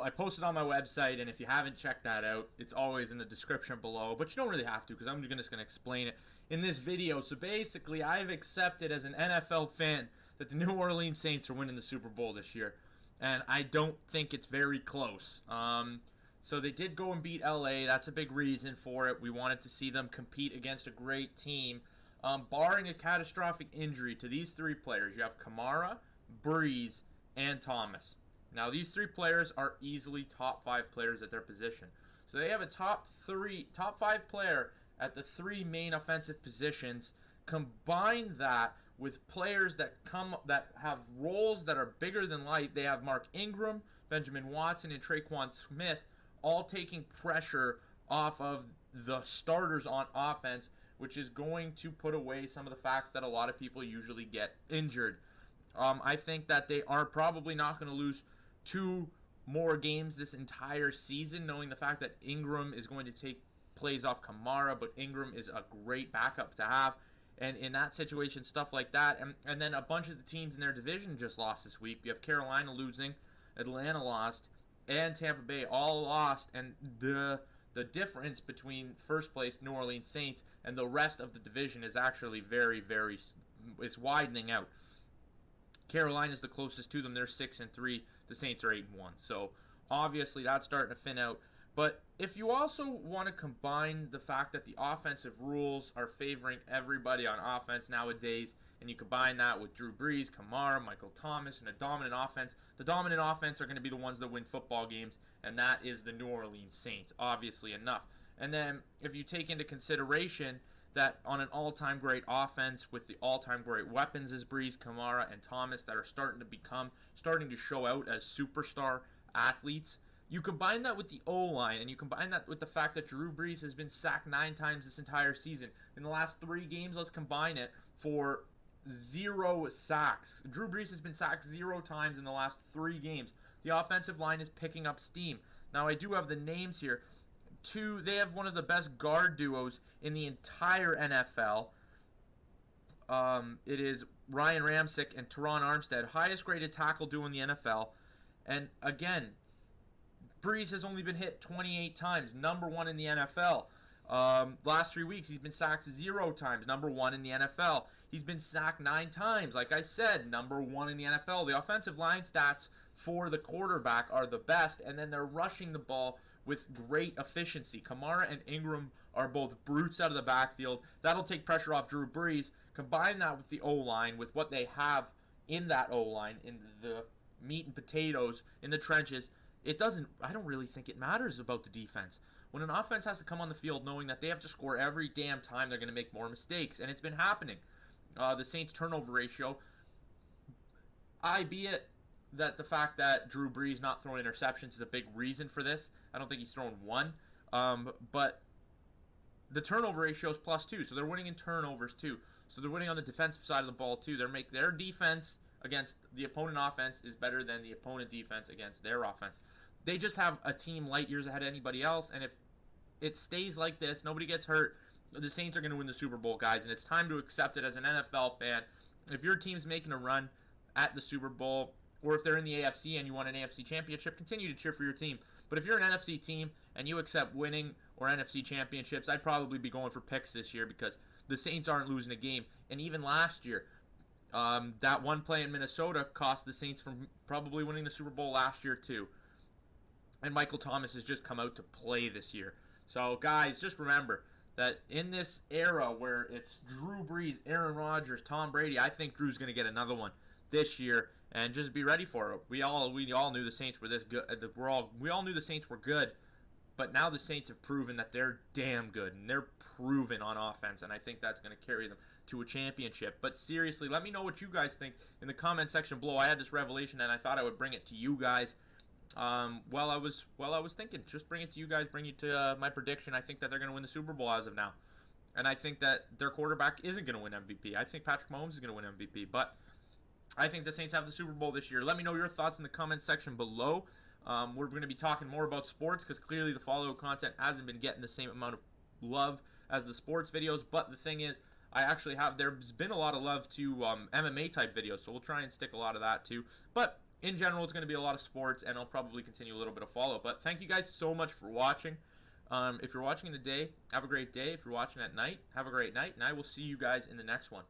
I posted on my website, and if you haven't checked that out, it's always in the description below. But you don't really have to, because I'm just going to explain it in this video. So basically, I've accepted as an NFL fan that the New Orleans Saints are winning the Super Bowl this year, and I don't think it's very close. So they did go and beat LA. That's a big reason for it. We wanted to see them compete against a great team. Barring a catastrophic injury to these three players, you have Kamara, Breeze, and Thomas. Now, these three players are easily top 5 players at their position. So they have a top 5 player at the 3 main offensive positions. Combine that with players that have roles that are bigger than life. They have Mark Ingram, Benjamin Watson, and Traquan Smith all taking pressure off of the starters on offense, which is going to put away some of the facts that a lot of people usually get injured. I think that they are probably not going to lose 2 more games this entire season, knowing the fact that Ingram is going to take plays off Kamara, but Ingram is a great backup to have. And in that situation, stuff like that. And then a bunch of the teams in their division just lost this week. You have Carolina losing, Atlanta lost, and Tampa Bay all lost. And the difference between first place New Orleans Saints and the rest of the division is actually very, very, it's widening out. Carolina's the closest to them. They're 6-3. The Saints are 8-1. So obviously that's starting to thin out. But if you also want to combine the fact that the offensive rules are favoring everybody on offense nowadays, and you combine that with Drew Brees, Kamara, Michael Thomas, and a dominant offense, the dominant offense are going to be the ones that win football games, and that is the New Orleans Saints, obviously enough. And then if you take into consideration that on an all-time great offense with the all-time great weapons as Brees, Kamara, and Thomas that are starting to show out as superstar athletes, you combine that with the O-line, and you combine that with the fact that Drew Brees has been sacked 9 times this entire season. In the last 3 games, let's combine it for 0 sacks. Drew Brees has been sacked 0 times in the last 3 games. The offensive line is picking up steam. Now, I do have the names here. They have one of the best guard duos in the entire NFL. It is Ryan Ramczyk and Teron Armstead, highest graded tackle duo in the NFL. And again, Brees has only been hit 28 times, number 1 in the NFL. Last 3 weeks, he's been sacked 0 times, number 1 in the NFL. He's been sacked 9 times, like I said, number 1 in the NFL. The offensive line stats for the quarterback are the best, and then they're rushing the ball with great efficiency. Kamara and Ingram are both brutes out of the backfield. That'll take pressure off Drew Brees. Combine that with the O-line, with what they have in that O-line, in the meat and potatoes, in the trenches. I don't really think it matters about the defense. When an offense has to come on the field knowing that they have to score every damn time, they're going to make more mistakes, and it's been happening. The Saints' turnover ratio, albeit that the fact that Drew Brees not throwing interceptions is a big reason for this. I don't think he's thrown 1. But the turnover ratio is +2, so they're winning in turnovers too. So they're winning on the defensive side of the ball too. Their defense against the opponent offense is better than the opponent defense against their offense. They just have a team light years ahead of anybody else, and if it stays like this, nobody gets hurt, the Saints are going to win the Super Bowl, guys, and it's time to accept it as an NFL fan. If your team's making a run at the Super Bowl, or if they're in the AFC and you want an AFC championship, continue to cheer for your team. But if you're an NFC team and you accept winning or NFC championships, I'd probably be going for picks this year because the Saints aren't losing a game. And even last year, that one play in Minnesota cost the Saints from probably winning the Super Bowl last year too. And Michael Thomas has just come out to play this year. So, guys, just remember that in this era where it's Drew Brees, Aaron Rodgers, Tom Brady, I think Drew's going to get another one this year, and just be ready for it. We all knew the Saints were this good. We all knew the Saints were good, but now the Saints have proven that they're damn good, and they're proven on offense, and I think that's going to carry them to a championship. But seriously, let me know what you guys think in the comment section below. I had this revelation, and I thought I would bring it to you guys. While I was thinking, just bring it to you guys, bring you to my prediction. I think that they're going to win the Super Bowl as of now, and I think that their quarterback isn't going to win MVP. I think Patrick Mahomes is going to win MVP, but I think the Saints have the Super Bowl this year. Let me know your thoughts in the comment section below. We're going to be talking more about sports because clearly the follow content hasn't been getting the same amount of love as the sports videos. But the thing is, there's been a lot of love to MMA type videos, so we'll try and stick a lot of that too. But in general, it's going to be a lot of sports, and I'll probably continue a little bit of follow. But thank you guys so much for watching. If you're watching in the day, have a great day. If you're watching at night, have a great night, and I will see you guys in the next one.